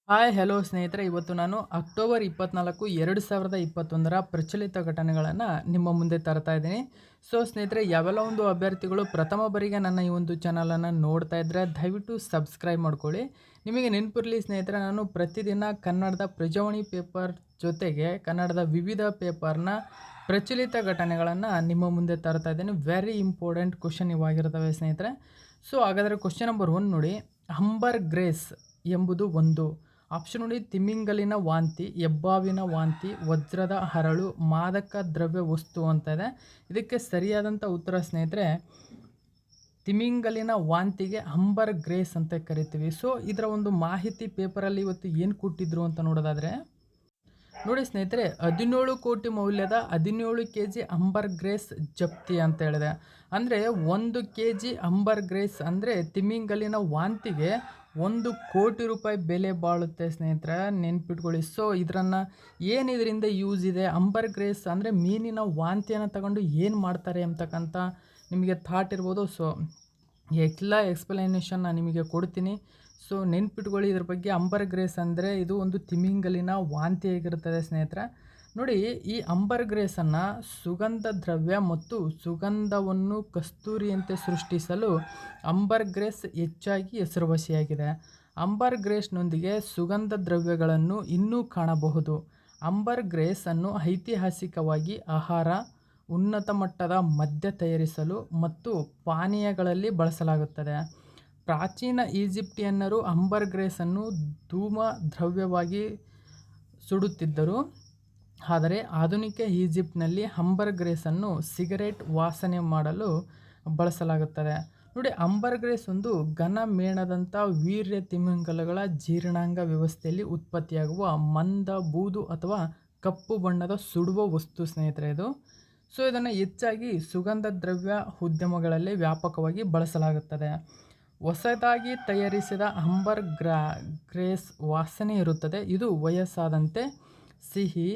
Hi hello ಸ್ನೇಹಿತರೆ, ಇವತ್ತು ನಾನು ಅಕ್ಟೋಬರ್ 24, 2021 ಪ್ರಚಲಿತ ಘಟನೆಗಳನ್ನು ನಿಮ್ಮ ಮುಂದೆ ತರ್ತಾ ಇದ್ದೀನಿ. ಸೊ ಸ್ನೇಹಿತರೆ, ಯಾವೆಲ್ಲ ಒಂದು ಅಭ್ಯರ್ಥಿಗಳು ಪ್ರಥಮ ಬಾರಿಗೆ ನನ್ನ ಈ ಒಂದು ಚಾನಲನ್ನು ನೋಡ್ತಾ ಇದ್ದರೆ ದಯವಿಟ್ಟು ಸಬ್ಸ್ಕ್ರೈಬ್ ಮಾಡ್ಕೊಳ್ಳಿ. ನಿಮಗೆ ನೆನಪಿರಲಿ ಸ್ನೇಹಿತರೆ, ನಾನು ಪ್ರತಿದಿನ ಕನ್ನಡದ ಪ್ರಜಾವಾಣಿ ಪೇಪರ್ ಜೊತೆಗೆ ಕನ್ನಡದ ವಿವಿಧ ಪೇಪರ್ನ ಪ್ರಚಲಿತ ಘಟನೆಗಳನ್ನು ನಿಮ್ಮ ಮುಂದೆ ತರ್ತಾ ಇದ್ದೀನಿ. ವೆರಿ ಇಂಪಾರ್ಟೆಂಟ್ ಕ್ವಶನ್ ಇವಾಗಿರ್ತವೆ ಸ್ನೇಹಿತರೆ. ಸೊ ಹಾಗಾದರೆ ಕ್ವಶನ್ ನಂಬರ್ 1 ನೋಡಿ. ಅಂಬರ್ ಗ್ರೇಸ್ ಎಂಬುದು ಒಂದು. ಆಪ್ಷನ್ ನೋಡಿ: ತಿಮಿಂಗಲಿನ ವಾಂತಿ, ಹೆಬ್ಬಾವಿನ ವಾಂತಿ, ವಜ್ರದ ಹರಳು, ಮಾದಕ ದ್ರವ್ಯ ವಸ್ತು ಅಂತ ಇದೆ. ಇದಕ್ಕೆ ಸರಿಯಾದಂಥ ಉತ್ತರ ಸ್ನೇಹಿತರೆ, ತಿಮಿಂಗಲಿನ ವಾಂತಿಗೆ ಅಂಬರ್ ಗ್ರೇಸ್ ಅಂತ ಕರಿತೀವಿ. ಸೊ ಇದರ ಒಂದು ಮಾಹಿತಿ ಪೇಪರಲ್ಲಿ ಇವತ್ತು ಏನು ಕೊಟ್ಟಿದ್ರು ಅಂತ ನೋಡೋದಾದರೆ ನೋಡಿ ಸ್ನೇಹಿತರೆ, 17 ಕೋಟಿ ಮೌಲ್ಯದ 17 kg ಅಂಬರ್ ಗ್ರೇಸ್ ಜಪ್ತಿ ಅಂತ ಹೇಳಿದೆ. ಅಂದರೆ 1 kg ಅಂಬರ್ ಗ್ರೇಸ್ ಅಂದರೆ ತಿಮಿಂಗಲಿನ ವಾಂತಿಗೆ 1 ಕೋಟಿ ರೂಪಾಯಿ ಬೆಲೆ ಬಾಳುತ್ತೆ ಸ್ನೇಹಿತರೆ, ನೆನ್ಪಿಟ್ಕೊಳ್ಳಿ. ಸೊ ಇದರಿಂದ ಯೂಸ್ ಇದೆ. ಅಂಬರ್ ಗ್ರೇಸ್ ಅಂದರೆ ಮೀನಿನ ವಾಂತಿಯನ್ನು ತಗೊಂಡು ಏನು ಮಾಡ್ತಾರೆ ಅಂತಕ್ಕಂಥ ನಿಮಗೆ ಥಾಟ್ ಇರ್ಬೋದು. ಸೊ ಎಲ್ಲ ಎಕ್ಸ್ಪ್ಲನೇಷನ್ ನಾನು ನಿಮಗೆ ಕೊಡ್ತೀನಿ. ಸೊ ನೆನ್ಪಿಟ್ಕೊಳ್ಳಿ ಇದ್ರ ಬಗ್ಗೆ. ಅಂಬರ್ ಗ್ರೇಸ್ ಅಂದರೆ ಇದು ಒಂದು ತಿಮಿಂಗಲಿನ ವಾಂತಿ ಆಗಿರುತ್ತದೆ ಸ್ನೇಹಿತರೆ. ನೋಡಿ, ಈ ಅಂಬರ್ ಗ್ರೇಸನ್ನು ಸುಗಂಧ ದ್ರವ್ಯ ಮತ್ತು ಸುಗಂಧವನ್ನು ಕಸ್ತೂರಿಯಂತೆ ಸೃಷ್ಟಿಸಲು ಅಂಬರ್ ಗ್ರೇಸ್ ಹೆಚ್ಚಾಗಿ ಹೆಸರುವಾಸಿಯಾಗಿದೆ. ಅಂಬರ್ ಗ್ರೇಸ್ನೊಂದಿಗೆ ಸುಗಂಧ ದ್ರವ್ಯಗಳನ್ನು ಇನ್ನೂ ಕಾಣಬಹುದು. ಅಂಬರ್ ಗ್ರೇಸ್ ಅನ್ನು ಐತಿಹಾಸಿಕವಾಗಿ ಆಹಾರ, ಉನ್ನತ ಮಟ್ಟದ ಮದ್ಯ ತಯಾರಿಸಲು ಮತ್ತು ಪಾನೀಯಗಳಲ್ಲಿ ಬಳಸಲಾಗುತ್ತದೆ. ಪ್ರಾಚೀನ ಈಜಿಪ್ಟಿಯನ್ನರು ಅಂಬರ್ ಗ್ರೇಸನ್ನು ಧೂಮ ದ್ರವ್ಯವಾಗಿ ಸುಡುತ್ತಿದ್ದರು. ಆದರೆ ಆಧುನಿಕ ಈಜಿಪ್ಟ್ನಲ್ಲಿ ಅಂಬರ್ ಗ್ರೇಸನ್ನು ಸಿಗರೇಟ್ ವಾಸನೆ ಮಾಡಲು ಬಳಸಲಾಗುತ್ತದೆ. ನೋಡಿ, ಅಂಬರ್ ಗ್ರೇಸ್ ಒಂದು ಘನ ಮೇಣದಂಥ ವೀರ್ಯ ತಿಮಿಂಗಲಗಳ ಜೀರ್ಣಾಂಗ ವ್ಯವಸ್ಥೆಯಲ್ಲಿ ಉತ್ಪತ್ತಿಯಾಗುವ ಮಂದ ಬೂದು ಅಥವಾ ಕಪ್ಪು ಬಣ್ಣದ ಸುಡುವ ವಸ್ತು ಸ್ನೇಹಿತರೆ ಇದು. ಸೊ ಇದನ್ನು ಹೆಚ್ಚಾಗಿ ಸುಗಂಧ ದ್ರವ್ಯ ಉದ್ಯಮಗಳಲ್ಲಿ ವ್ಯಾಪಕವಾಗಿ ಬಳಸಲಾಗುತ್ತದೆ. ಹೊಸದಾಗಿ ತಯಾರಿಸಿದ ಅಂಬರ್ ಗ್ರೇಸ್ ವಾಸನೆ ಇರುತ್ತದೆ. ಇದು ವಯಸ್ಸಾದಂತೆ ಸಿಹಿ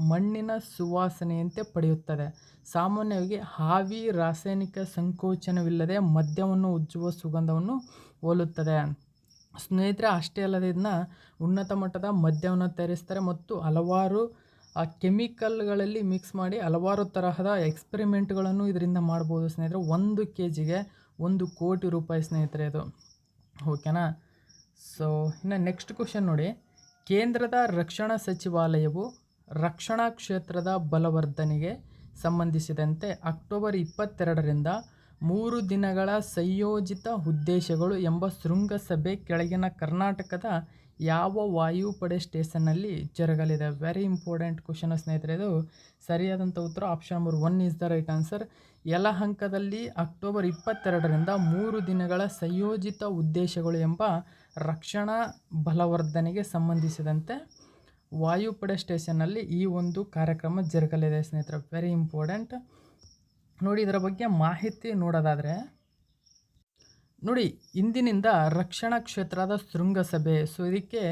ಮಣ್ಣಿನ ಸುವಾಸನೆಯಂತೆ ಪಡೆಯುತ್ತದೆ. ಸಾಮಾನ್ಯವಾಗಿ ಹಾವಿ ರಾಸಾಯನಿಕ ಸಂಕೋಚನವಿಲ್ಲದೆ ಮದ್ಯವನ್ನು ಉಜ್ಜುವ ಸುಗಂಧವನ್ನು ಹೋಲುತ್ತದೆ. ಸ್ನೇಹಿತರೆ, ಅಷ್ಟೇ ಅಲ್ಲದೆ ಇದನ್ನ ಉನ್ನತ ಮಟ್ಟದ ಮದ್ಯವನ್ನು ತಯಾರಿಸ್ತಾರೆ ಮತ್ತು ಹಲವಾರು ಕೆಮಿಕಲ್ಗಳಲ್ಲಿ ಮಿಕ್ಸ್ ಮಾಡಿ ಹಲವಾರು ತರಹದ ಎಕ್ಸ್ಪೆರಿಮೆಂಟ್ಗಳನ್ನು ಇದರಿಂದ ಮಾಡ್ಬೋದು ಸ್ನೇಹಿತರೆ. 1 kgಗೆ 1 ಕೋಟಿ ರೂಪಾಯಿ ಸ್ನೇಹಿತರೆ ಇದು. ಓಕೆನಾ? ಸೊ ಇನ್ನು ನೆಕ್ಸ್ಟ್ ಕ್ವಶನ್ ನೋಡಿ. ಕೇಂದ್ರದ ರಕ್ಷಣಾ ಸಚಿವಾಲಯವು ರಕ್ಷಣಾ ಕ್ಷೇತ್ರದ ಬಲವರ್ಧನೆಗೆ ಸಂಬಂಧಿಸಿದಂತೆ ಅಕ್ಟೋಬರ್ 22ರಿಂದ 3 ದಿನಗಳ ಸಂಯೋಜಿತ ಉದ್ದೇಶಗಳು ಎಂಬ ಶೃಂಗಸಭೆ ಕೆಳಗಿನ ಕರ್ನಾಟಕದ ಯಾವ ವಾಯುಪಡೆ ಸ್ಟೇಷನ್ನಲ್ಲಿ ಜರುಗಲಿದೆ? ವೆರಿ ಇಂಪಾರ್ಟೆಂಟ್ ಕ್ವಶನ್ ಸ್ನೇಹಿತರೆ ಇದು. ಸರಿಯಾದಂಥ ಉತ್ತರ option number 1 is the right answer. ಯಲಹಂಕದಲ್ಲಿ ಅಕ್ಟೋಬರ್ 22ರಿಂದ 3 ದಿನಗಳ ಸಂಯೋಜಿತ ಉದ್ದೇಶಗಳು ಎಂಬ ರಕ್ಷಣಾ ಬಲವರ್ಧನೆಗೆ ಸಂಬಂಧಿಸಿದಂತೆ ವಾಯುಪಡೆ ಸ್ಟೇಷನ್ನಲ್ಲಿ ಈ ಒಂದು ಕಾರ್ಯಕ್ರಮ ಜರುಗಲಿದೆ ಸ್ನೇಹಿತರೆ. Very important. ನೋಡಿ, ಇದರ ಬಗ್ಗೆ ಮಾಹಿತಿ ನೋಡೋದಾದರೆ ನೋಡಿ, ಇಂದಿನಿಂದ ರಕ್ಷಣಾ ಕ್ಷೇತ್ರದ ಶೃಂಗಸಭೆ. ಸೊ ಇದಕ್ಕೆ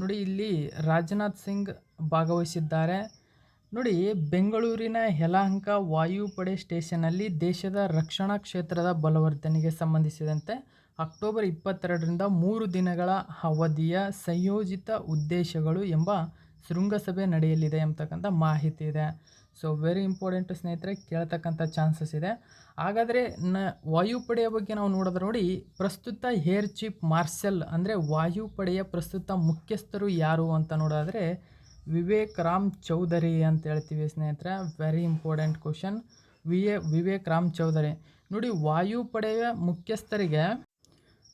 ನೋಡಿ, ಇಲ್ಲಿ ರಾಜನಾಥ್ ಸಿಂಗ್ ಭಾಗವಹಿಸಿದ್ದಾರೆ. ನೋಡಿ, ಬೆಂಗಳೂರಿನ ಯಲಹಂಕ ವಾಯುಪಡೆ ಸ್ಟೇಷನ್ನಲ್ಲಿ ದೇಶದ ರಕ್ಷಣಾ ಕ್ಷೇತ್ರದ ಬಲವರ್ಧನೆಗೆ ಸಂಬಂಧಿಸಿದಂತೆ ಅಕ್ಟೋಬರ್ 22ರಿಂದ 3 ದಿನಗಳ ಅವಧಿಯ ಸಂಯೋಜಿತ ಉದ್ದೇಶಗಳು ಎಂಬ ಶೃಂಗಸಭೆ ನಡೆಯಲಿದೆ ಎಂಬತಕ್ಕಂಥ ಮಾಹಿತಿ ಇದೆ. ಸೊ ವೆರಿ ಇಂಪಾರ್ಟೆಂಟ್ ಸ್ನೇಹಿತರೆ, ಕೇಳ್ತಕ್ಕಂಥ ಚಾನ್ಸಸ್ ಇದೆ. ಹಾಗಾದರೆ ವಾಯುಪಡೆಯ ಬಗ್ಗೆ ನಾವು ನೋಡಿದ್ರೆ ನೋಡಿ, ಪ್ರಸ್ತುತ ಏರ್ ಚೀಫ್ ಮಾರ್ಷಲ್ ಅಂದರೆ ವಾಯುಪಡೆಯ ಪ್ರಸ್ತುತ ಮುಖ್ಯಸ್ಥರು ಯಾರು ಅಂತ ನೋಡೋದಾದರೆ ವಿವೇಕ್ ರಾಮ್ ಚೌಧರಿ ಅಂತ ಹೇಳ್ತೀವಿ ಸ್ನೇಹಿತರೆ. Very important question. Vivek Ram Chaudhary. ನೋಡಿ, ವಾಯುಪಡೆಯ ಮುಖ್ಯಸ್ಥರಿಗೆ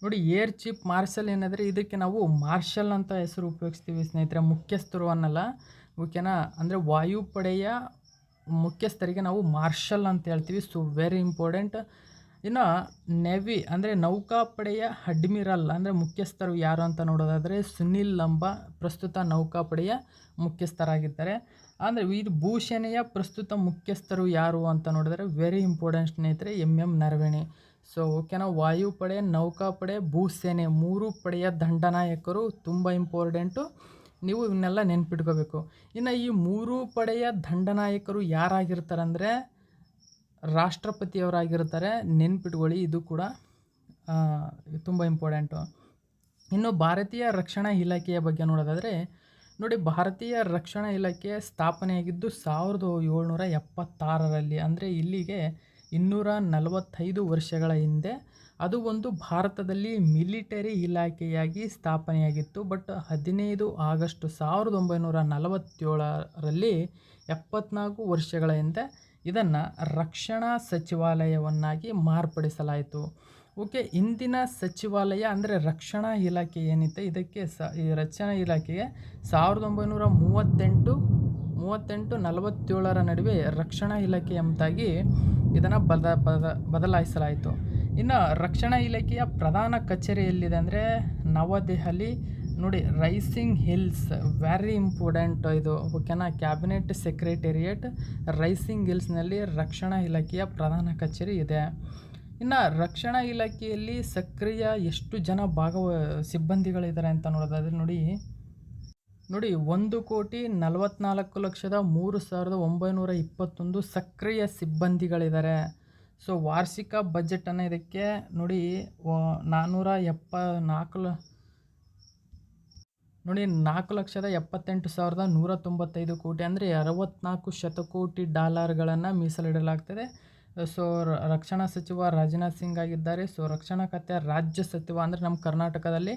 ನೋಡಿ ಏರ್ ಚೀಫ್ ಮಾರ್ಷಲ್ ಏನಾದರೆ ಇದಕ್ಕೆ ನಾವು ಮಾರ್ಷಲ್ ಅಂತ ಹೆಸರು ಉಪಯೋಗಿಸ್ತೀವಿ ಸ್ನೇಹಿತರೆ, ಮುಖ್ಯಸ್ಥರು ಅನ್ನಲ್ಲ. ಓಕೆನಾ? ಅಂದರೆ ವಾಯುಪಡೆಯ ಮುಖ್ಯಸ್ಥರಿಗೆ ನಾವು ಮಾರ್ಷಲ್ ಅಂತ ಹೇಳ್ತೀವಿ. So very important. ಇನ್ನು ನೆವಿ ಅಂದರೆ ನೌಕಾಪಡೆಯ ಅಡ್ಮಿರಲ್ ಅಂದರೆ ಮುಖ್ಯಸ್ಥರು ಯಾರು ಅಂತ ನೋಡೋದಾದರೆ ಸುನಿಲ್ ಲಂಬಾ ಪ್ರಸ್ತುತ ನೌಕಾಪಡೆಯ ಮುಖ್ಯಸ್ಥರಾಗಿದ್ದಾರೆ. ಅಂದರೆ ಇದು ಭೂಸೇನೆಯ ಪ್ರಸ್ತುತ ಮುಖ್ಯಸ್ಥರು ಯಾರು ಅಂತ ನೋಡಿದರೆ ವೆರಿ ಇಂಪಾರ್ಟೆಂಟ್ ಸ್ನೇಹಿತರೆ, MM ನರವಣೆ. ಸೊ ಓಕೆನಾ? ವಾಯುಪಡೆ, ನೌಕಾಪಡೆ, ಭೂಸೇನೆ 3 ಪಡೆಯ ದಂಡನಾಯಕರು ತುಂಬ ಇಂಪಾರ್ಟೆಂಟು. ನೀವು ಇವನ್ನೆಲ್ಲ ನೆನ್ಪಿಟ್ಕೋಬೇಕು. ಇನ್ನು ಈ 3 ಪಡೆಯ ದಂಡನಾಯಕರು ಯಾರಾಗಿರ್ತಾರೆ ಅಂದರೆ ರಾಷ್ಟ್ರಪತಿಯವರಾಗಿರ್ತಾರೆ. ನೆನ್ಪಿಟ್ಕೊಳ್ಳಿ, ಇದು ಕೂಡ ತುಂಬ ಇಂಪಾರ್ಟೆಂಟು. ಇನ್ನು ಭಾರತೀಯ ರಕ್ಷಣಾ ಇಲಾಖೆಯ ಬಗ್ಗೆ ನೋಡೋದಾದರೆ ನೋಡಿ, ಭಾರತೀಯ ರಕ್ಷಣಾ ಇಲಾಖೆ ಸ್ಥಾಪನೆಯಾಗಿದ್ದು 1776ರಲ್ಲಿ, ಅಂದರೆ ಇಲ್ಲಿಗೆ 245 ವರ್ಷಗಳ ಹಿಂದೆ. ಅದು ಒಂದು ಭಾರತದಲ್ಲಿ ಮಿಲಿಟರಿ ಇಲಾಖೆಯಾಗಿ ಸ್ಥಾಪನೆಯಾಗಿತ್ತು. ಬಟ್ 15 ಆಗಸ್ಟ್ 1947ರಲ್ಲಿ 74 ವರ್ಷಗಳ ಹಿಂದೆ ಇದನ್ನು ರಕ್ಷಣಾ ಸಚಿವಾಲಯವನ್ನಾಗಿ ಮಾರ್ಪಡಿಸಲಾಯಿತು. ಓಕೆ, ಇಂದಿನ ಸಚಿವಾಲಯ ಅಂದರೆ ರಕ್ಷಣಾ ಇಲಾಖೆ ಏನಿದೆ, ಇದಕ್ಕೆ ಈ ರಕ್ಷಣಾ ಇಲಾಖೆಗೆ 1938-47ರ ನಡುವೆ ರಕ್ಷಣಾ ಇಲಾಖೆ ಎಂಬುದಾಗಿ ಇದನ್ನು ಬದಲಾಯಿಸಲಾಯಿತು. ಇನ್ನು ರಕ್ಷಣಾ ಇಲಾಖೆಯ ಪ್ರಧಾನ ಕಚೇರಿ ಎಲ್ಲಿದೆ ಅಂದರೆ ನವದೆಹಲಿ. ನೋಡಿ, ರೈಸಿಂಗ್ ಹಿಲ್ಸ್, ವೆರಿ ಇಂಪಾರ್ಟೆಂಟ್ ಇದು, ಓಕೆನಾ. ಕ್ಯಾಬಿನೆಟ್ ಸೆಕ್ರೆಟೇರಿಯೇಟ್ ರೈಸಿಂಗ್ ಹಿಲ್ಸ್ನಲ್ಲಿ ರಕ್ಷಣಾ ಇಲಾಖೆಯ ಪ್ರಧಾನ ಕಚೇರಿ ಇದೆ. ಇನ್ನು ರಕ್ಷಣಾ ಇಲಾಖೆಯಲ್ಲಿ ಸಕ್ರಿಯ ಎಷ್ಟು ಜನ ಸಿಬ್ಬಂದಿಗಳಿದ್ದಾರೆ ಅಂತ ನೋಡೋದಾದರೆ ನೋಡಿ 1,44,03,921 ಸಕ್ರಿಯ ಸಿಬ್ಬಂದಿಗಳಿದ್ದಾರೆ. ಸೊ ವಾರ್ಷಿಕ ಬಜೆಟನ್ನು ಇದಕ್ಕೆ ನೋಡಿ 4,78,195 ಕೋಟಿ, ಅಂದರೆ 64 ಶತಕೋಟಿ ಡಾಲರ್ಗಳನ್ನು ಮೀಸಲಿಡಲಾಗ್ತದೆ. ಸೊ ರಕ್ಷಣಾ ಸಚಿವ ರಾಜನಾಥ್ ಸಿಂಗ್ ಆಗಿದ್ದಾರೆ. ಸೊ ರಕ್ಷಣಾ ಖಾತೆಯ ರಾಜ್ಯ ಸಚಿವ ಅಂದರೆ ನಮ್ಮ ಕರ್ನಾಟಕದಲ್ಲಿ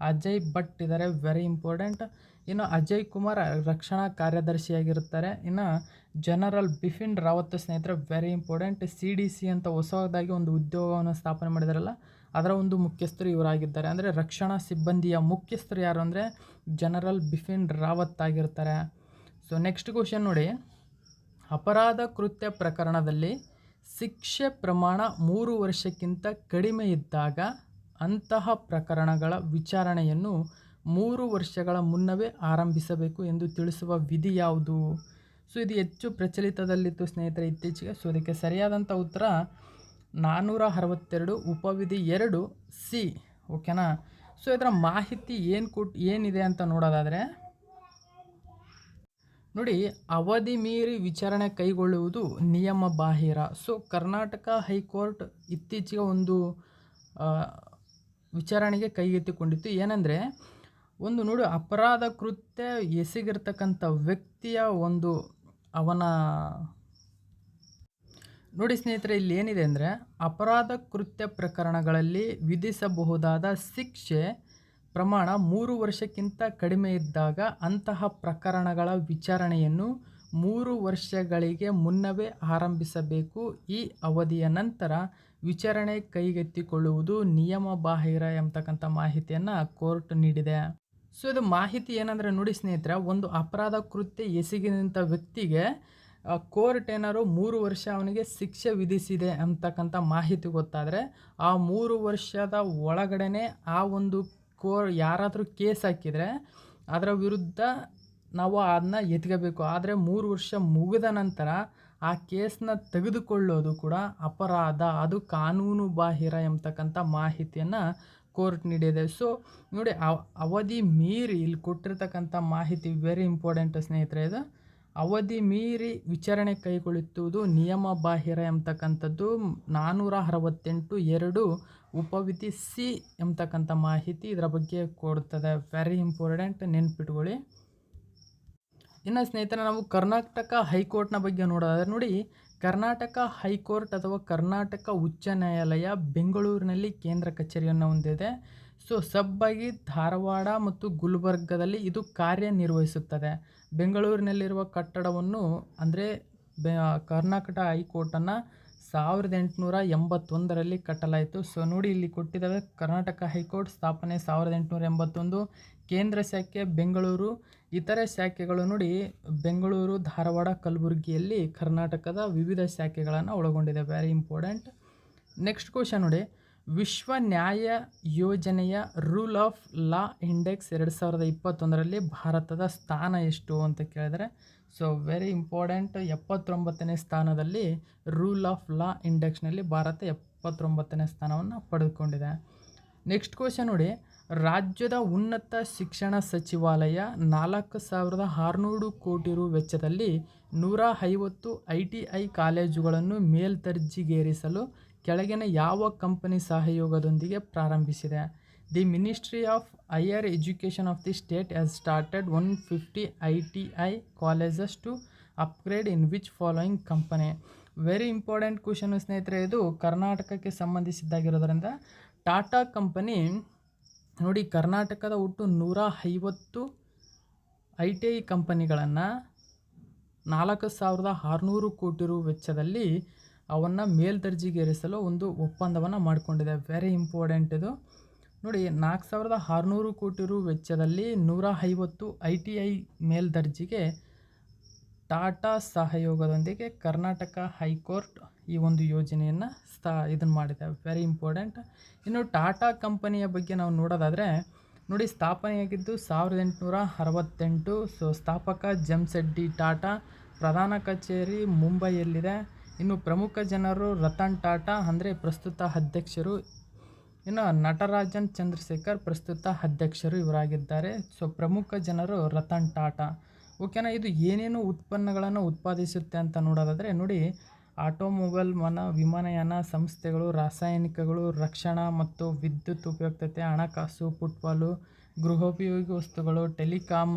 ಅಜಯ್ ಭಟ್ ಇದ್ದಾರೆ, ವೆರಿ ಇಂಪಾರ್ಟೆಂಟ್. ಇನ್ನು ಅಜಯ್ ಕುಮಾರ್ ರಕ್ಷಣಾ ಕಾರ್ಯದರ್ಶಿಯಾಗಿರುತ್ತಾರೆ. ಇನ್ನು ಜನರಲ್ ಬಿಪಿನ್ ರಾವತ್ ಸ್ನೇಹಿತರೆ, ವೆರಿ ಇಂಪಾರ್ಟೆಂಟ್. CDC ಅಂತ ಹೊಸದಾಗಿ ಒಂದು ಉದ್ಯೋಗವನ್ನು ಸ್ಥಾಪನೆ ಮಾಡಿದಾರಲ್ಲ, ಅದರ ಒಂದು ಮುಖ್ಯಸ್ಥರು ಇವರಾಗಿದ್ದಾರೆ. ಅಂದರೆ ರಕ್ಷಣಾ ಸಿಬ್ಬಂದಿಯ ಮುಖ್ಯಸ್ಥರು ಯಾರು ಅಂದರೆ ಜನರಲ್ ಬಿಪಿನ್ ರಾವತ್ ಆಗಿರ್ತಾರೆ. ಸೊ ನೆಕ್ಸ್ಟ್ ಕ್ವಶನ್ ನೋಡಿ, ಅಪರಾಧ ಕೃತ್ಯ ಪ್ರಕರಣದಲ್ಲಿ ಶಿಕ್ಷೆ ಪ್ರಮಾಣ 3 ವರ್ಷಕ್ಕಿಂತ ಕಡಿಮೆ ಇದ್ದಾಗ ಅಂತಹ ಪ್ರಕರಣಗಳ ವಿಚಾರಣೆಯನ್ನು 3 ವರ್ಷಗಳ ಮುನ್ನವೇ ಆರಂಭಿಸಬೇಕು ಎಂದು ತಿಳಿಸುವ ವಿಧಿ ಯಾವುದು? ಸೊ ಇದು ಹೆಚ್ಚು ಪ್ರಚಲಿತದಲ್ಲಿತ್ತು ಸ್ನೇಹಿತರೆ ಇತ್ತೀಚೆಗೆ. ಸೊ ಇದಕ್ಕೆ ಸರಿಯಾದಂಥ ಉತ್ತರ 462 ಉಪವಿಧಿ 2C, ಓಕೆನಾ. ಸೊ ಇದರ ಮಾಹಿತಿ ಏನಿದೆ ಅಂತ ನೋಡೋದಾದರೆ ನೋಡಿ, ಅವಧಿ ಮೀರಿ ವಿಚಾರಣೆ ಕೈಗೊಳ್ಳುವುದು ನಿಯಮ ಬಾಹಿರ. ಸೊ ಕರ್ನಾಟಕ ಹೈಕೋರ್ಟ್ ಇತ್ತೀಚೆಗೆ ಒಂದು ವಿಚಾರಣೆಗೆ ಕೈಗೆತ್ತಿಕೊಂಡಿತ್ತು. ಏನಂದರೆ ನೋಡಿ, ಅಪರಾಧ ಕೃತ್ಯ ಎಸಗಿರ್ತಕ್ಕಂಥ ವ್ಯಕ್ತಿಯ ನೋಡಿ ಸ್ನೇಹಿತರೆ, ಇಲ್ಲಿ ಏನಿದೆ ಅಂದರೆ ಅಪರಾಧ ಕೃತ್ಯ ಪ್ರಕರಣಗಳಲ್ಲಿ ವಿಧಿಸಬಹುದಾದ ಶಿಕ್ಷೆ ಪ್ರಮಾಣ 3 ವರ್ಷಕ್ಕಿಂತ ಕಡಿಮೆ ಇದ್ದಾಗ ಅಂತಹ ಪ್ರಕರಣಗಳ ವಿಚಾರಣೆಯನ್ನು 3 ವರ್ಷಗಳಿಗೆ ಮುನ್ನವೇ ಆರಂಭಿಸಬೇಕು. ಈ ಅವಧಿಯ ನಂತರ ವಿಚಾರಣೆ ಕೈಗೆತ್ತಿಕೊಳ್ಳುವುದು ನಿಯಮ ಬಾಹಿರ ಎಂಬತಕ್ಕಂಥ ಮಾಹಿತಿಯನ್ನು ಕೋರ್ಟ್ ನೀಡಿದೆ. ಸೊ ಇದು ಮಾಹಿತಿ ಏನಂದರೆ ನೋಡಿ ಸ್ನೇಹಿತರೆ, ಒಂದು ಅಪರಾಧ ಕೃತ್ಯ ಎಸಗಿದಂಥ ವ್ಯಕ್ತಿಗೆ ಕೋರ್ಟ್ ಏನಾದ್ರು 3 ವರ್ಷ ಅವನಿಗೆ ಶಿಕ್ಷೆ ವಿಧಿಸಿದೆ ಅಂತಕ್ಕಂಥ ಮಾಹಿತಿ ಗೊತ್ತಾದರೆ ಆ 3 ವರ್ಷದ ಒಳಗಡೆ ಆ ಒಂದು ಯಾರಾದರೂ ಕೇಸ್ ಹಾಕಿದರೆ ಅದರ ವಿರುದ್ಧ ನಾವು ಅದನ್ನ ಎತ್ಕೋಬೇಕು. ಆದರೆ 3 ವರ್ಷ ಮುಗಿದ ನಂತರ ಆ ಕೇಸನ್ನ ತೆಗೆದುಕೊಳ್ಳೋದು ಕೂಡ ಅಪರಾಧ, ಅದು ಕಾನೂನು ಬಾಹಿರ ಎಂಬತಕ್ಕಂಥ ಮಾಹಿತಿಯನ್ನು ಕೋರ್ಟ್ ನೀಡಿದೆ. ಸೊ ನೋಡಿ, ಅವಧಿ ಮೀರಿ ಇಲ್ಲಿ ಕೊಟ್ಟಿರ್ತಕ್ಕಂಥ ಮಾಹಿತಿ ವೆರಿ ಇಂಪಾರ್ಟೆಂಟ್ ಸ್ನೇಹಿತರೆ. ಇದು ಅವಧಿ ಮೀರಿ ವಿಚಾರಣೆ ಕೈಗೊಳ್ಳುವುದು ನಿಯಮ ಬಾಹಿರ ಎಂಬತಕ್ಕಂಥದ್ದು 468(2) ಉಪವಿಧಿ C ಎಂಬತಕ್ಕಂಥ ಮಾಹಿತಿ ಇದರ ಬಗ್ಗೆ ಕೊಡ್ತದೆ. ವೆರಿ ಇಂಪಾರ್ಟೆಂಟ್, ನೆನ್ಪಿಟ್ಕೊಳ್ಳಿ. ಇನ್ನು ಸ್ನೇಹಿತರೆ, ನಾವು ಕರ್ನಾಟಕ ಹೈಕೋರ್ಟ್ನ ಬಗ್ಗೆ ನೋಡೋದಾದ್ರೆ ನೋಡಿ, ಕರ್ನಾಟಕ ಹೈಕೋರ್ಟ್ ಅಥವಾ ಕರ್ನಾಟಕ ಉಚ್ಚ ನ್ಯಾಯಾಲಯ ಬೆಂಗಳೂರಿನಲ್ಲಿ ಕೇಂದ್ರ ಕಚೇರಿಯನ್ನು ಹೊಂದಿದೆ. ಸೊ ಸಬ್ಬಾಗಿ ಧಾರವಾಡ ಮತ್ತು ಗುಲ್ಬರ್ಗದಲ್ಲಿ ಇದು ಕಾರ್ಯನಿರ್ವಹಿಸುತ್ತದೆ. ಬೆಂಗಳೂರಿನಲ್ಲಿರುವ ಕಟ್ಟಡವನ್ನು ಅಂದರೆ ಕರ್ನಾಟಕ ಹೈಕೋರ್ಟನ್ನು 1881ರಲ್ಲಿ ಕಟ್ಟಲಾಯಿತು. ಸೊ ನೋಡಿ, ಇಲ್ಲಿ ಕೊಟ್ಟಿದ್ದಾವೆ ಕರ್ನಾಟಕ ಹೈಕೋರ್ಟ್ ಸ್ಥಾಪನೆ 1881, ಕೇಂದ್ರ ಶಾಖೆ ಬೆಂಗಳೂರು, ಇತರೆ ಶಾಖೆಗಳು ನೋಡಿ ಬೆಂಗಳೂರು, ಧಾರವಾಡ, ಕಲಬುರಗಿಯಲ್ಲಿ ಕರ್ನಾಟಕದ ವಿವಿಧ ಶಾಖೆಗಳನ್ನು ಒಳಗೊಂಡಿದೆ. Very important. ನೆಕ್ಸ್ಟ್ ಕ್ವಶನ್ ನೋಡಿ, ವಿಶ್ವ ನ್ಯಾಯ ಯೋಜನೆಯ ರೂಲ್ ಆಫ್ ಲಾ ಇಂಡೆಕ್ಸ್ 2021ರಲ್ಲಿ ಭಾರತದ ಸ್ಥಾನ ಎಷ್ಟು ಅಂತ ಕೇಳಿದರೆ, ಸೊ ವೆರಿ ಇಂಪಾರ್ಟೆಂಟ್, 79ನೇ ಸ್ಥಾನದಲ್ಲಿ ರೂಲ್ ಆಫ್ ಲಾ ಇಂಡೆಕ್ಸ್ನಲ್ಲಿ ಭಾರತ 79ನೇ ಸ್ಥಾನವನ್ನು ಪಡೆದುಕೊಂಡಿದೆ. ನೆಕ್ಸ್ಟ್ ಕ್ವಶನ್ ನೋಡಿ, ರಾಜ್ಯದ ಉನ್ನತ ಶಿಕ್ಷಣ ಸಚಿವಾಲಯ 4,600 ಕೋಟಿ ರು ವೆಚ್ಚದಲ್ಲಿ 150 ITI ಕಾಲೇಜುಗಳನ್ನು ಮೇಲ್ದರ್ಜೆಗೇರಿಸಲು ಕೆಳಗಿನ ಯಾವ ಕಂಪನಿ ಸಹಯೋಗದೊಂದಿಗೆ ಪ್ರಾರಂಭಿಸಿದೆ? The ministry of higher education of the state has started 150 ITI colleges to upgrade in which following company. Very important question ಸ್ನೇಹಿತರೆ, ಇದು ಕರ್ನಾಟಕಕ್ಕೆ ಸಂಬಂಧಿಸಿದ್ದಾಗಿರೋದ್ರಿಂದ ಟಾಟಾ ಕಂಪನಿ ನೋಡಿ ಕರ್ನಾಟಕದ ಒಟ್ಟು 150 ITI ಕಂಪನಿಗಳನ್ನು 4,600 ಕೋಟಿ ರು ವೆಚ್ಚದಲ್ಲಿ ಅವನ್ನು ಮೇಲ್ದರ್ಜೆಗೇರಿಸಲು ಒಂದು ಒಪ್ಪಂದವನ್ನು ಮಾಡಿಕೊಂಡಿದೆ. ವೆರಿ ಇಂಪಾರ್ಟೆಂಟ್ ಇದು ನೋಡಿ. 4,600 ಕೋಟಿ ರು ವೆಚ್ಚದಲ್ಲಿ 150 ITI ಮೇಲ್ದರ್ಜೆಗೆ ಟಾಟಾ ಸಹಯೋಗದೊಂದಿಗೆ ಕರ್ನಾಟಕ ಹೈಕೋರ್ಟ್ ಈ ಒಂದು ಯೋಜನೆಯನ್ನು ಇದನ್ನು ಮಾಡಿದೆ. Very important. ಇನ್ನು ಟಾಟಾ ಕಂಪನಿಯ ಬಗ್ಗೆ ನಾವು ನೋಡೋದಾದರೆ ನೋಡಿ, ಸ್ಥಾಪನೆಯಾಗಿದ್ದು 1868. ಸೊ ಸ್ಥಾಪಕ ಜಮ್ಸೆಡ್ಡಿ ಟಾಟಾ, ಪ್ರಧಾನ ಕಚೇರಿ ಮುಂಬೈಯಲ್ಲಿದೆ. ಇನ್ನು ಪ್ರಮುಖ ಜನರು ರತನ್ ಟಾಟಾ ಅಂದರೆ ಪ್ರಸ್ತುತ ಅಧ್ಯಕ್ಷರು, ಇನ್ನು ನಟರಾಜನ್ ಚಂದ್ರಶೇಖರ್ ಪ್ರಸ್ತುತ ಅಧ್ಯಕ್ಷರು ಇವರಾಗಿದ್ದಾರೆ. ಸೊ ಪ್ರಮುಖ ಜನರು ರತನ್ ಟಾಟಾ. ಓಕೆನಾ. ಇದು ಏನೇನು ಉತ್ಪನ್ನಗಳನ್ನು ಉತ್ಪಾದಿಸುತ್ತೆ ಅಂತ ನೋಡೋದಾದರೆ ನೋಡಿ, ಆಟೋಮೊಬೈಲ್, ವಿಮಾನಯಾನ ಸಂಸ್ಥೆಗಳು, ರಾಸಾಯನಿಕಗಳು, ರಕ್ಷಣಾ ಮತ್ತು ವಿದ್ಯುತ್ ಉಪಯುಕ್ತತೆ, ಹಣಕಾಸು, ಫುಟ್ಬಾಲು, ಗೃಹೋಪಯೋಗಿ ವಸ್ತುಗಳು, ಟೆಲಿಕಾಮ್,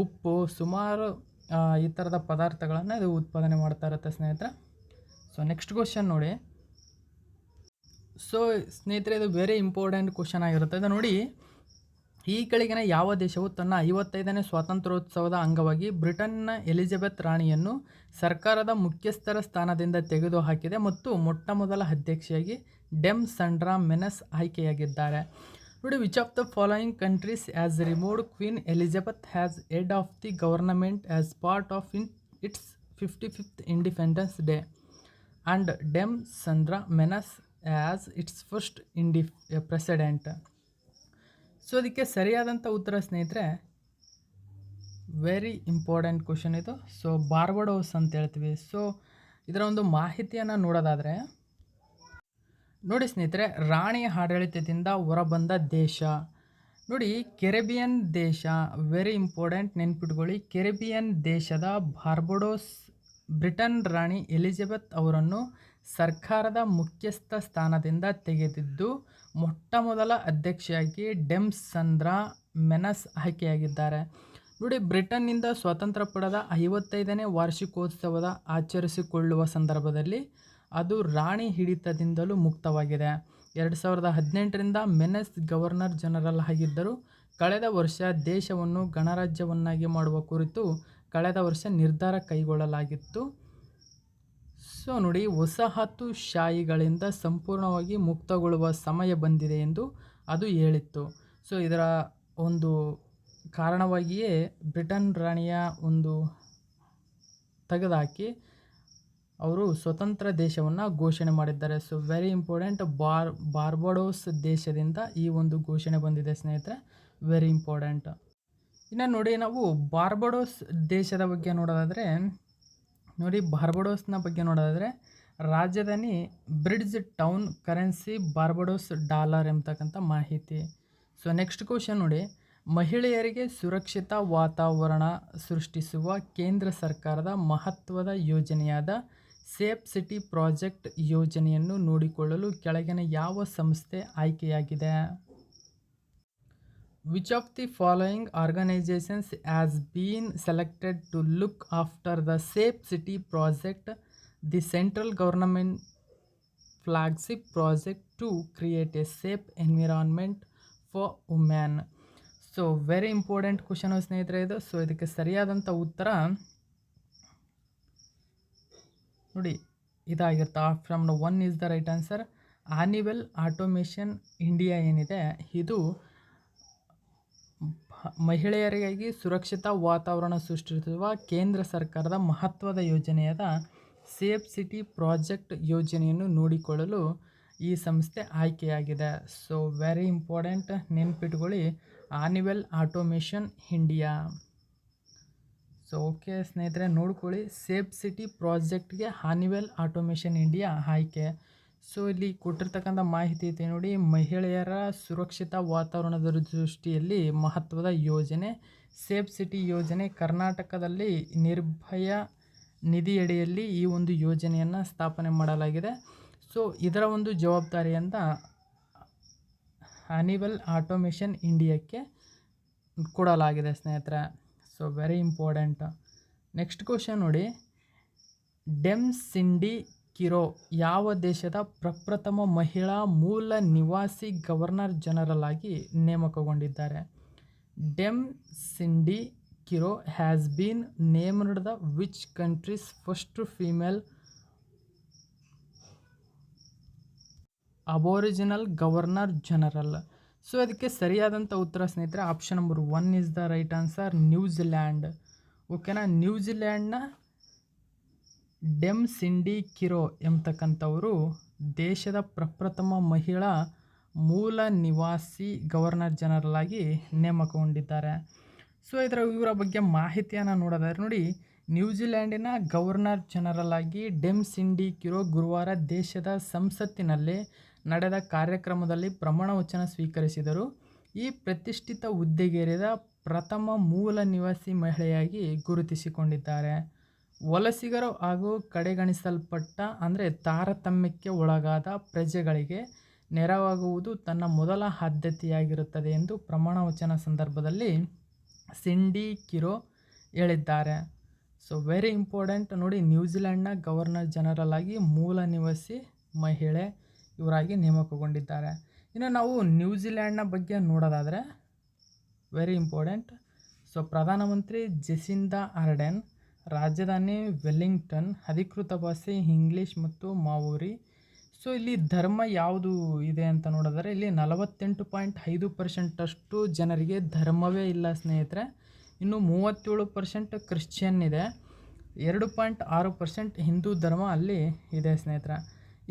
ಉಪ್ಪು, ಸುಮಾರು ಈ ಥರದ ಪದಾರ್ಥಗಳನ್ನು ಇದು ಉತ್ಪಾದನೆ ಮಾಡ್ತಾ ಇರುತ್ತೆ ಸ್ನೇಹಿತರೆ. ಸೊ ನೆಕ್ಸ್ಟ್ ಕ್ವಶನ್ ನೋಡಿ. ಸೊ ಸ್ನೇಹಿತರೆ, ಇದು ವೆರಿ ಇಂಪಾರ್ಟೆಂಟ್ ಕ್ವಶನ್ ಆಗಿರುತ್ತೆ. ಇದು ನೋಡಿ, ಈ ಕೆಳಗಿನ ಯಾವ ದೇಶವು ತನ್ನ 55ನೇ ಸ್ವಾತಂತ್ರ್ಯೋತ್ಸವದ ಅಂಗವಾಗಿ ಬ್ರಿಟನ್ನ ಎಲಿಜಬೆತ್ ರಾಣಿಯನ್ನು ಸರ್ಕಾರದ ಮುಖ್ಯಸ್ಥರ ಸ್ಥಾನದಿಂದ ತೆಗೆದುಹಾಕಿದೆ ಮತ್ತು ಮೊಟ್ಟಮೊದಲ ಅಧ್ಯಕ್ಷೆಯಾಗಿ ಡೆಮ್ ಸಂಡ್ರಾ ಮೆನಸ್ ಆಯ್ಕೆಯಾಗಿದ್ದಾರೆ? ನೋಡಿ, which of the following countries has removed Queen Elizabeth has head of the government as part of its 55th independence day and Dame Sandra Mason as its first president? So ಅದಕ್ಕೆ ಸರಿಯಾದಂಥ ಉತ್ತರ ಸ್ನೇಹಿತರೆ, very important question ಇದು. So Barbados ಅಂತ ಹೇಳ್ತೀವಿ. So ಇದರ ಒಂದು ಮಾಹಿತಿಯನ್ನು ನೋಡೋದಾದರೆ ನೋಡಿ ಸ್ನೇಹಿತರೆ, ರಾಣಿಯ ಆಡಳಿತದಿಂದ ಹೊರಬಂದ ದೇಶ ನೋಡಿ ಕೆರೆಬಿಯನ್ ದೇಶ. ವೆರಿ ಇಂಪಾರ್ಟೆಂಟ್, ನೆನ್ಪಿಟ್ಕೊಳ್ಳಿ. ಕೆರೆಬಿಯನ್ ದೇಶದ ಬಾರ್ಬಡೋಸ್ ಬ್ರಿಟನ್ ರಾಣಿ ಎಲಿಜಬೆತ್ ಅವರನ್ನು ಸರ್ಕಾರದ ಮುಖ್ಯಸ್ಥ ಸ್ಥಾನದಿಂದ ತೆಗೆದಿದ್ದು ಮೊಟ್ಟಮೊದಲ ಅಧ್ಯಕ್ಷೆಯಾಗಿ ಡೆಮ್ ಸಂಡ್ರಾ ಮೆನಸ್ ಆಯ್ಕೆಯಾಗಿದ್ದಾರೆ. ನೋಡಿ, ಬ್ರಿಟನ್ನಿಂದ ಸ್ವಾತಂತ್ರ್ಯ ಪಡೆದ 55ನೇ ವಾರ್ಷಿಕೋತ್ಸವದ ಆಚರಿಸಿಕೊಳ್ಳುವ ಸಂದರ್ಭದಲ್ಲಿ ಅದು ರಾಣಿ ಹಿಡಿತದಿಂದಲೂ ಮುಕ್ತವಾಗಿದೆ. 2018ರಿಂದ ಮೆನಸ್ ಗವರ್ನರ್ ಜನರಲ್ ಆಗಿದ್ದರು. ಕಳೆದ ವರ್ಷ ದೇಶವನ್ನು ಗಣರಾಜ್ಯವನ್ನಾಗಿ ಮಾಡುವ ಕುರಿತು ಕಳೆದ ವರ್ಷ ನಿರ್ಧಾರ ಕೈಗೊಳ್ಳಲಾಗಿತ್ತು. ಸೊ ನೋಡಿ, ವಸಾಹತುಶಾಹಿಗಳಿಂದ ಸಂಪೂರ್ಣವಾಗಿ ಮುಕ್ತಗೊಳ್ಳುವ ಸಮಯ ಬಂದಿದೆ ಎಂದು ಅದು ಹೇಳಿತ್ತು. ಸೊ ಇದರ ಒಂದು ಕಾರಣವಾಗಿಯೇ ಬ್ರಿಟನ್ ರಾಣಿಯ ಒಂದು ತೆಗೆದುಹಾಕಿ ಅವರು ಸ್ವತಂತ್ರ ದೇಶವನ್ನು ಘೋಷಣೆ ಮಾಡಿದ್ದಾರೆ. ಸೊ ವೆರಿ ಇಂಪಾರ್ಟೆಂಟ್, ಬಾರ್ಬಡೋಸ್ ದೇಶದಿಂದ ಈ ಒಂದು ಘೋಷಣೆ ಬಂದಿದೆ ಸ್ನೇಹಿತರೆ. Very important. ಇನ್ನು ನೋಡಿ, ನಾವು ಬಾರ್ಬಡೋಸ್ ದೇಶದ ಬಗ್ಗೆ ನೋಡೋದಾದರೆ ನೋಡಿ, ಬಾರ್ಬಡೋಸ್ನ ಬಗ್ಗೆ ನೋಡೋದಾದರೆ ರಾಜಧಾನಿ bridge town, currency Barbados dollar ಎಂಬತಕ್ಕಂಥ ಮಾಹಿತಿ. ಸೊ ನೆಕ್ಸ್ಟ್ ಕ್ವಶನ್ ನೋಡಿ, ಮಹಿಳೆಯರಿಗೆ ಸುರಕ್ಷಿತ ವಾತಾವರಣ ಸೃಷ್ಟಿಸುವ ಕೇಂದ್ರ ಸರ್ಕಾರದ ಮಹತ್ವದ ಯೋಜನೆಯಾದ ಸೇಫ್ ಸಿಟಿ ಪ್ರಾಜೆಕ್ಟ್ ಯೋಜನೆಯನ್ನು ನೋಡಿಕೊಳ್ಳಲು ಕೆಳಗಿನ ಯಾವ ಸಂಸ್ಥೆ ಆಯ್ಕೆಯಾಗಿದೆ? Which of the following organizations has been selected to look after the Safe City project, the central government flagship project to create a safe environment for women? So very important question ಸ್ನೇಹಿತರೆ ಇದು. So ಇದಕ್ಕೆ ಸರಿಯಾದಂಥ ಉತ್ತರ ನೋಡಿ ಇದಾಗಿರುತ್ತೆ. Option 1 is the right answer. ಆನಿವೆಲ್ automation India ಏನಿದೆ, ಇದು ಮಹಿಳೆಯರಿಗಾಗಿ ಸುರಕ್ಷಿತ ವಾತಾವರಣ ಸೃಷ್ಟಿಸುವ ಕೇಂದ್ರ ಸರ್ಕಾರದ ಮಹತ್ವದ ಯೋಜನೆಯಾದ ಸೇಫ್ ಸಿಟಿ ಪ್ರಾಜೆಕ್ಟ್ ಯೋಜನೆಯನ್ನು ನೋಡಿಕೊಳ್ಳಲು ಈ ಸಂಸ್ಥೆ ಆಯ್ಕೆಯಾಗಿದೆ. ಸೊ ವೆರಿ ಇಂಪಾರ್ಟೆಂಟ್, ನೆನ್ಪಿಟ್ಕೊಳ್ಳಿ, ಆನಿವೆಲ್ ಆಟೋಮೇಷನ್ ಇಂಡಿಯಾ. ಸೊ ಓಕೆ ಸ್ನೇಹಿತರೆ, ನೋಡ್ಕೊಳ್ಳಿ, ಸೇಫ್ ಸಿಟಿ ಪ್ರಾಜೆಕ್ಟ್ಗೆ ಆನಿವೆಲ್ ಆಟೋಮೇಷನ್ ಇಂಡಿಯಾ ಆಯ್ಕೆ. ಸೊ ಇಲ್ಲಿ ಕೊಟ್ಟಿರ್ತಕ್ಕಂಥ ಮಾಹಿತಿ ಇದೆ ನೋಡಿ, ಮಹಿಳೆಯರ ಸುರಕ್ಷಿತ ವಾತಾವರಣದ ದೃಷ್ಟಿಯಲ್ಲಿ ಮಹತ್ವದ ಯೋಜನೆ ಸೇಫ್ ಸಿಟಿ ಯೋಜನೆ. ಕರ್ನಾಟಕದಲ್ಲಿ ನಿರ್ಭಯ ನಿಧಿಯಡಿಯಲ್ಲಿ ಈ ಒಂದು ಯೋಜನೆಯನ್ನು ಸ್ಥಾಪನೆ ಮಾಡಲಾಗಿದೆ. ಸೊ ಇದರ ಒಂದು ಜವಾಬ್ದಾರಿಯಿಂದ ಹನಿವೆಲ್ ಆಟೋಮೇಷನ್ ಇಂಡಿಯಾಕ್ಕೆ ಕೊಡಲಾಗಿದೆ ಸ್ನೇಹಿತರೆ. So very important. Next question ನೋಡಿ, ಡೆಮ್ ಸಿಂಡಿ ಕಿರೋ ಯಾವ ದೇಶದ ಪ್ರಪ್ರಥಮ ಮಹಿಳಾ ಮೂಲ ನಿವಾಸಿ ಗವರ್ನರ್ ಜನರಲ್ ಆಗಿ ನೇಮಕಗೊಂಡಿದ್ದಾರೆ? Dame Cindy Kiro has been named the which countries first female aboriginal governor general? So ಅದಕ್ಕೆ ಸರಿಯಾದಂಥ ಉತ್ತರ ಸ್ನೇಹಿತರೆ option number 1 is the right answer, New Zealand. ಓಕೆನಾ, ನ್ಯೂಜಿಲ್ಯಾಂಡ್ನ ಡೆಮ್ ಸಿಂಡಿ ಕಿರೋ ಎಂಬತಕ್ಕಂಥವರು ದೇಶದ ಪ್ರಪ್ರಥಮ ಮಹಿಳಾ ಮೂಲ ನಿವಾಸಿ ಗವರ್ನರ್ ಜನರಲ್ ಆಗಿ ನೇಮಕಗೊಂಡಿದ್ದಾರೆ. ಸೊ ಇವರ ಬಗ್ಗೆ ಮಾಹಿತಿಯನ್ನು ನೋಡೋದಾದ್ರೆ ನೋಡಿ, ನ್ಯೂಜಿಲ್ಯಾಂಡಿನ ಗವರ್ನರ್ ಜನರಲ್ ಆಗಿ ಡೆಮ್ ಸಿಂಡಿ ಕಿರೋ ಗುರುವಾರ ದೇಶದ ಸಂಸತ್ತಿನಲ್ಲಿ ನಡೆದ ಕಾರ್ಯಕ್ರಮದಲ್ಲಿ ಪ್ರಮಾಣ ವಚನ ಸ್ವೀಕರಿಸಿದರು. ಈ ಪ್ರತಿಷ್ಠಿತ ಹುದ್ದೆಗೇರಿದ ಪ್ರಥಮ ಮೂಲ ನಿವಾಸಿ ಮಹಿಳೆಯಾಗಿ ಗುರುತಿಸಿಕೊಂಡಿದ್ದಾರೆ. ವಲಸಿಗರು ಹಾಗೂ ಕಡೆಗಣಿಸಲ್ಪಟ್ಟ ಅಂದರೆ ತಾರತಮ್ಯಕ್ಕೆ ಒಳಗಾದ ಪ್ರಜೆಗಳಿಗೆ ನೆರವಾಗುವುದು ತನ್ನ ಮೊದಲ ಆದ್ಯತೆಯಾಗಿರುತ್ತದೆ ಎಂದು ಪ್ರಮಾಣ ವಚನ ಸಂದರ್ಭದಲ್ಲಿ ಸಿಂಡಿ ಕಿರೋ ಹೇಳಿದ್ದಾರೆ. ಸೊ ವೆರಿ ಇಂಪಾರ್ಟೆಂಟ್ ನೋಡಿ, ನ್ಯೂಜಿಲ್ಯಾಂಡ್ನ ಗವರ್ನರ್ ಜನರಲ್ ಆಗಿ ಮೂಲ ನಿವಾಸಿ ಮಹಿಳೆ ಇವರಾಗಿ ನೇಮಕಗೊಂಡಿದ್ದಾರೆ. ಇನ್ನು ನಾವು ನ್ಯೂಜಿಲ್ಯಾಂಡ್ನ ಬಗ್ಗೆ ನೋಡೋದಾದರೆ ವೆರಿ ಇಂಪಾರ್ಟೆಂಟ್. ಸೊ ಪ್ರಧಾನಮಂತ್ರಿ ಜೆಸಿಂಡಾ ಆರ್ಡೆನ್, ರಾಜಧಾನಿ ವೆಲ್ಲಿಂಗ್ಟನ್, ಅಧಿಕೃತ ಭಾಷೆ ಇಂಗ್ಲೀಷ್ ಮತ್ತು ಮಾವೋರಿ. ಸೊ ಇಲ್ಲಿ ಧರ್ಮ ಯಾವುದು ಇದೆ ಅಂತ ನೋಡಿದರೆ ಇಲ್ಲಿ 48.5% ಜನರಿಗೆ ಧರ್ಮವೇ ಇಲ್ಲ ಸ್ನೇಹಿತರೆ. ಇನ್ನು 37% ಕ್ರಿಶ್ಚಿಯನ್ ಇದೆ, 2.6% ಹಿಂದೂ ಧರ್ಮ ಅಲ್ಲಿ ಇದೆ ಸ್ನೇಹಿತರೆ.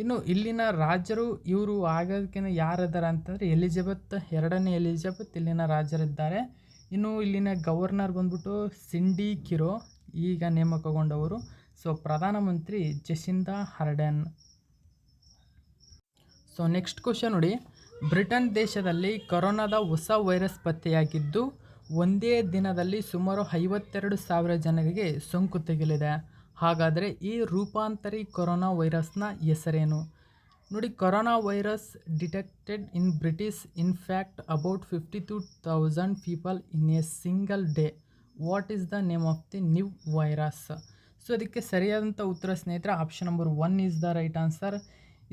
ಇನ್ನು ಇಲ್ಲಿನ ರಾಜರು ಇವರು ಆಗೋದಕ್ಕಿಂತ ಯಾರಿದ್ದಾರೆ ಅಂತಂದರೆ ಎಲಿಜಬೆತ್, 2ನೇ ಎಲಿಜಬೆತ್ ಇಲ್ಲಿನ ರಾಜರಿದ್ದಾರೆ. ಇನ್ನು ಇಲ್ಲಿನ ಗವರ್ನರ್ ಬಂದ್ಬಿಟ್ಟು ಸಿಂಡಿ ಕಿರೋ ಈಗ ನೇಮಕಗೊಂಡವರು. ಸೊ ಪ್ರಧಾನಮಂತ್ರಿ ಜೆಸಿಂಡಾ ಆರ್ಡೆನ್. ಸೊ ನೆಕ್ಸ್ಟ್ ಕ್ವಶನ್ ನೋಡಿ, ಬ್ರಿಟನ್ ದೇಶದಲ್ಲಿ ಕೊರೋನಾದ ಹೊಸ ವೈರಸ್ ಪತ್ತೆಯಾಗಿದ್ದು ಒಂದೇ ದಿನದಲ್ಲಿ ಸುಮಾರು 52,000 ಜನರಿಗೆ ಸೋಂಕು ತಗುಲಿದೆ. ಹಾಗಾದರೆ ಈ ರೂಪಾಂತರಿ ಕೊರೋನಾ ವೈರಸ್ನ ಹೆಸರೇನು? ನೋಡಿ, corona virus detected in British in fact about 52,000 people in a single day. What is the name of the new virus? So ಅದಕ್ಕೆ ಸರಿಯಾದಂಥ ಉತ್ತರ ಸ್ನೇಹಿತರೆ option number 1 is the right answer.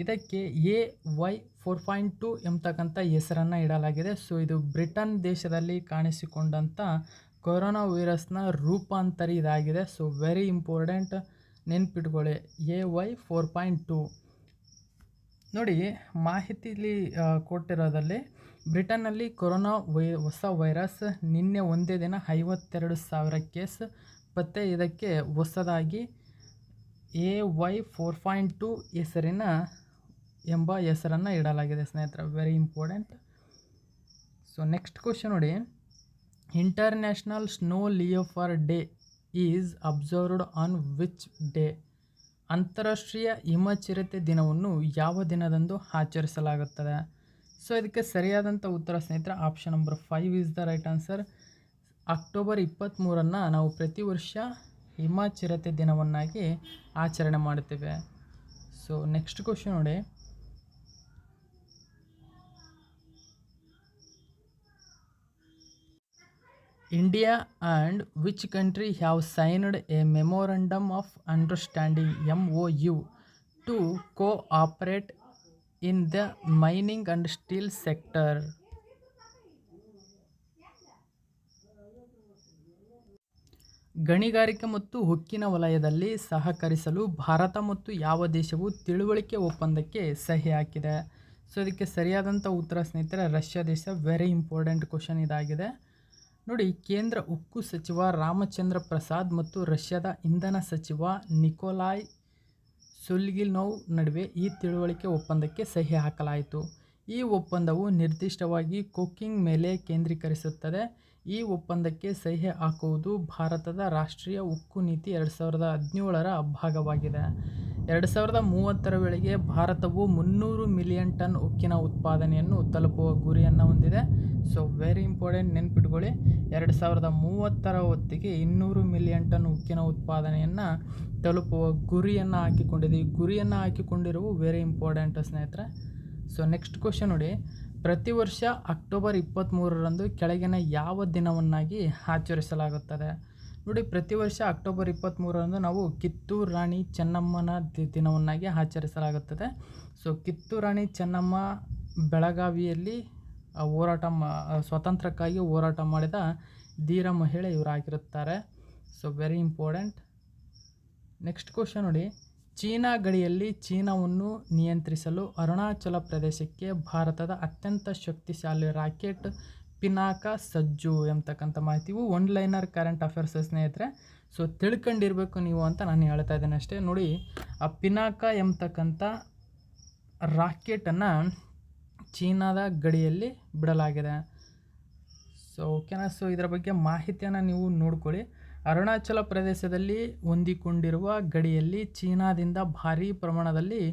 ಇದಕ್ಕೆ AY4.2 ಎಂಬತಕ್ಕಂಥ ಹೆಸರನ್ನು ಇಡಲಾಗಿದೆ. ಸೊ ಇದು ಬ್ರಿಟನ್ ದೇಶದಲ್ಲಿ ಕಾಣಿಸಿಕೊಂಡಂಥ ಕೊರೋನಾ ವೈರಸ್ನ ರೂಪಾಂತರಿ ಇದಾಗಿದೆ. ಸೊ ವೆರಿ ಇಂಪಾರ್ಟೆಂಟ್, ನೆನ್ಪಿಟ್ಕೊಳ್ಳಿ AY4.2. ನೋಡಿ, ಮಾಹಿತಿಲಿ ಕೊಟ್ಟಿರೋದಲ್ಲಿ ಬ್ರಿಟನ್ನಲ್ಲಿ ಕೊರೋನಾ ಹೊಸ ವೈರಸ್ ನಿನ್ನೆ ಒಂದೇ ದಿನ 52,000 ಕೇಸ್ ಪತ್ತೆ. ಇದಕ್ಕೆ ಹೊಸದಾಗಿ AY4.2 ಎಂಬ ಹೆಸರನ್ನು ಇಡಲಾಗಿದೆ ಸ್ನೇಹಿತರೆ. Very important. So next question ನೋಡಿ, international snow leopard day is observed on which day? ಅಂತಾರಾಷ್ಟ್ರೀಯ ಹಿಮಚಿರತೆ ದಿನವನ್ನು ಯಾವ ದಿನದಂದು ಆಚರಿಸಲಾಗುತ್ತದೆ? ಸೊ ಇದಕ್ಕೆ ಸರಿಯಾದಂಥ ಉತ್ತರ ಸ್ನೇಹಿತರೆ option number 5 is the right answer. October 23 ನಾವು ಪ್ರತಿ ವರ್ಷ ಹಿಮಚಿರತೆ ದಿನವನ್ನಾಗಿ ಆಚರಣೆ ಮಾಡುತ್ತೇವೆ. ಸೊ ನೆಕ್ಸ್ಟ್ ಕ್ವಶನ್ ನೋಡಿ, India and which country have signed a memorandum of understanding MOU to cooperate in the mining and steel sector? ಗಣಿಗಾರಿಕೆ ಮತ್ತು ಉಕ್ಕಿನ ವಲಯದಲ್ಲಿ ಸಹಕರಿಸಲು ಭಾರತ ಮತ್ತು ಯಾವ ದೇಶವು ತಿಳುವಳಿಕೆ ಒಪ್ಪಂದಕ್ಕೆ ಸಹಿ ಹಾಕಿದೆ? ಸೊ ಇದಕ್ಕೆ ಸರಿಯಾದಂಥ ಉತ್ತರ ಸ್ನೇಹಿತರೆ ರಷ್ಯಾ ದೇಶ. ವೆರಿ ಇಂಪಾರ್ಟೆಂಟ್ ಕ್ವಶನ್ ಇದಾಗಿದೆ. ನೋಡಿ, ಕೇಂದ್ರ ಉಕ್ಕು ಸಚಿವ ರಾಮಚಂದ್ರ ಪ್ರಸಾದ್ ಮತ್ತು ರಷ್ಯಾದ ಇಂಧನ ಸಚಿವ ನಿಕೋಲಾಯ್ ಸುಲ್ಗಿನೋವ್ ನಡುವೆ ಈ ತಿಳುವಳಿಕೆ ಒಪ್ಪಂದಕ್ಕೆ ಸಹಿ ಹಾಕಲಾಯಿತು. ಈ ಒಪ್ಪಂದವು ನಿರ್ದಿಷ್ಟವಾಗಿ ಕೋಕಿಂಗ್ ಮೇಲೆ ಕೇಂದ್ರೀಕರಿಸುತ್ತದೆ. ಈ ಒಪ್ಪಂದಕ್ಕೆ ಸಹಿ ಹಾಕುವುದು ಭಾರತದ ರಾಷ್ಟ್ರೀಯ ಉಕ್ಕು ನೀತಿ 2017ರ ಭಾಗವಾಗಿದೆ. 2030ರ ವೇಳೆಗೆ ಭಾರತವು 300 ಮಿಲಿಯನ್ ಟನ್ ಉಕ್ಕಿನ ಉತ್ಪಾದನೆಯನ್ನು ತಲುಪುವ ಗುರಿಯನ್ನು ಹೊಂದಿದೆ. ಸೊ ವೆರಿ ಇಂಪಾರ್ಟೆಂಟ್, ನೆನ್ಪಿಟ್ಕೊಳ್ಳಿ 2030ರ ಹೊತ್ತಿಗೆ 200 ಮಿಲಿಯನ್ ಟನ್ ಉಕ್ಕಿನ ಉತ್ಪಾದನೆಯನ್ನು ತಲುಪುವ ಗುರಿಯನ್ನು ಹಾಕಿಕೊಂಡಿದೆ. ಈ ಗುರಿಯನ್ನು ಹಾಕಿಕೊಂಡಿರುವ ವೆರಿ ಇಂಪಾರ್ಟೆಂಟ್ ಸ್ನೇಹಿತರೆ. ಸೊ ನೆಕ್ಸ್ಟ್ ಕ್ವಶನ್ ನೋಡಿ, ಪ್ರತಿ ವರ್ಷ ಅಕ್ಟೋಬರ್ 23ರಂದು ಕೆಳಗಿನ ಯಾವ ದಿನವನ್ನಾಗಿ ಆಚರಿಸಲಾಗುತ್ತದೆ? ನೋಡಿ, ಪ್ರತಿ ವರ್ಷ ಅಕ್ಟೋಬರ್ 23ರಂದು ನಾವು ಕಿತ್ತೂರು ರಾಣಿ ಚೆನ್ನಮ್ಮನ ದಿನವನ್ನಾಗಿ ಆಚರಿಸಲಾಗುತ್ತದೆ. ಸೊ ಕಿತ್ತೂರು ರಾಣಿ ಚೆನ್ನಮ್ಮ ಬೆಳಗಾವಿಯಲ್ಲಿ ಸ್ವಾತಂತ್ರ್ಯಕ್ಕಾಗಿ ಹೋರಾಟ ಮಾಡಿದ ಧೀರ ಮಹಿಳೆ ಇವರಾಗಿರುತ್ತಾರೆ. So very important. Next question ನೋಡಿ, ಚೀನಾ ಗಡಿಯಲ್ಲಿ ಚೀನಾವನ್ನು ನಿಯಂತ್ರಿಸಲು ಅರುಣಾಚಲ ಪ್ರದೇಶಕ್ಕೆ ಭಾರತದ ಅತ್ಯಂತ ಶಕ್ತಿಶಾಲಿ ರಾಕೆಟ್ ಪಿನಾಕ ಸಜ್ಜು ಎಂಬತಕ್ಕಂಥ ಮಾಹಿತಿ. ಇವು ಒನ್ ಲೈನರ್ ಕರೆಂಟ್ ಅಫೇರ್ಸ್ ಸ್ನೇಹಿತರೆ. ಸೊ ತಿಳ್ಕೊಂಡಿರಬೇಕು ನೀವು ಅಂತ ನಾನು ಹೇಳ್ತಾ ಇದ್ದೇನೆ ಅಷ್ಟೇ. ನೋಡಿ, ಆ ಪಿನಾಕ ಎಂಬತಕ್ಕಂಥ ರಾಕೆಟನ್ನು ಚೀನಾದ ಗಡಿಯಲ್ಲಿ ಬಿಡಲಾಗಿದೆ. ಸೊ ಓಕೆನಾ. ಸೊ ಇದರ ಬಗ್ಗೆ ಮಾಹಿತಿಯನ್ನು ನೀವು ನೋಡ್ಕೊಳ್ಳಿ. ಅರುಣಾಚಲ ಪ್ರದೇಶದಲ್ಲಿ ಹೊಂದಿಕೊಂಡಿರುವ ಗಡಿಯಲ್ಲಿ ಚೀನಾದಿಂದ ಭಾರೀ ಪ್ರಮಾಣದಲ್ಲಿ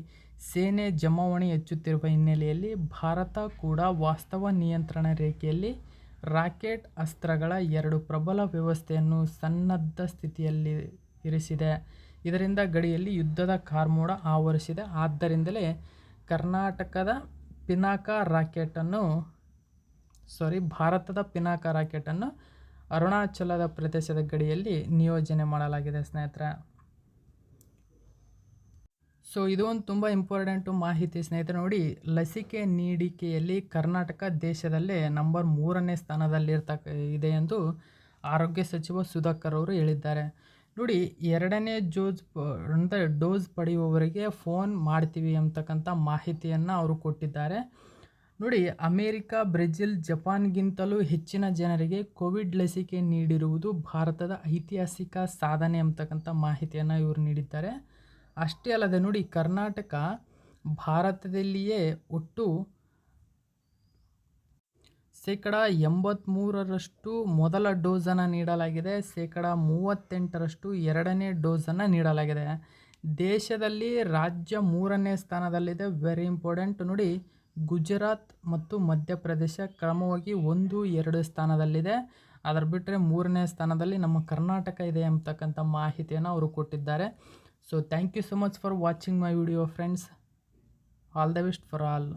ಸೇನೆ ಜಮಾವಣೆ ಹೆಚ್ಚುತ್ತಿರುವ ಹಿನ್ನೆಲೆಯಲ್ಲಿ ಭಾರತ ಕೂಡ ವಾಸ್ತವ ನಿಯಂತ್ರಣ ರೇಖೆಯಲ್ಲಿ ರಾಕೆಟ್ ಅಸ್ತ್ರಗಳ 2 ಪ್ರಬಲ ವ್ಯವಸ್ಥೆಯನ್ನು ಸನ್ನದ್ಧ ಸ್ಥಿತಿಯಲ್ಲಿ ಇರಿಸಿದೆ. ಇದರಿಂದ ಗಡಿಯಲ್ಲಿ ಯುದ್ಧದ ಕಾರ್ಮೋಡ ಆವರಿಸಿದೆ. ಆದ್ದರಿಂದಲೇ ಭಾರತದ ಪಿನಾಕ ರಾಕೆಟನ್ನು ಅರುಣಾಚಲದ ಪ್ರದೇಶದ ಗಡಿಯಲ್ಲಿ ನಿಯೋಜನೆ ಮಾಡಲಾಗಿದೆ ಸ್ನೇಹಿತರೆ. ಸೊ ಇದು ಒಂದು ತುಂಬ ಇಂಪಾರ್ಟೆಂಟು ಮಾಹಿತಿ ಸ್ನೇಹಿತರೆ. ನೋಡಿ, ಲಸಿಕೆ ನೀಡಿಕೆಯಲ್ಲಿ ಕರ್ನಾಟಕ ದೇಶದಲ್ಲೇ ನಂಬರ್ 3ನೇ ಸ್ಥಾನದಲ್ಲಿದೆ ಎಂದು ಆರೋಗ್ಯ ಸಚಿವ ಸುಧಾಕರ್ ಅವರು ಹೇಳಿದ್ದಾರೆ. ನೋಡಿ, 2ನೇ ಡೋಸ್ ಪಡೆಯುವವರಿಗೆ ಫೋನ್ ಮಾಡ್ತೀವಿ ಅಂತಕ್ಕಂಥ ಮಾಹಿತಿಯನ್ನು ಅವರು ಕೊಟ್ಟಿದ್ದಾರೆ. ನೋಡಿ, ಅಮೇರಿಕ, ಬ್ರೆಜಿಲ್, ಜಪಾನ್ಗಿಂತಲೂ ಹೆಚ್ಚಿನ ಜನರಿಗೆ ಕೋವಿಡ್ ಲಸಿಕೆ ನೀಡಿರುವುದು ಭಾರತದ ಐತಿಹಾಸಿಕ ಸಾಧನೆ ಅಂತಕ್ಕಂಥ ಮಾಹಿತಿಯನ್ನು ಇವರು ನೀಡಿದ್ದಾರೆ. ಅಷ್ಟೇ ಅಲ್ಲದೆ ನೋಡಿ, ಕರ್ನಾಟಕ ಭಾರತದಲ್ಲಿಯೇ ಒಟ್ಟು 83% ಮೊದಲ ಡೋಸನ್ನು ನೀಡಲಾಗಿದೆ, 38% 2ನೇ ಡೋಸನ್ನು ನೀಡಲಾಗಿದೆ. ದೇಶದಲ್ಲಿ ರಾಜ್ಯ 3ನೇ ಸ್ಥಾನದಲ್ಲಿದೆ. Very important. ನೋಡಿ, ಗುಜರಾತ್ ಮತ್ತು ಮಧ್ಯಪ್ರದೇಶ ಕ್ರಮವಾಗಿ 1, 2 ಸ್ಥಾನದಲ್ಲಿದೆ. ಅದರ ಬಿಟ್ಟರೆ 3ನೇ ಸ್ಥಾನದಲ್ಲಿ ನಮ್ಮ ಕರ್ನಾಟಕ ಇದೆ ಎಂಬತಕ್ಕಂಥ ಮಾಹಿತಿಯನ್ನು ಅವರು ಕೊಟ್ಟಿದ್ದಾರೆ. So thank you so much for watching my video friends. All the best for all.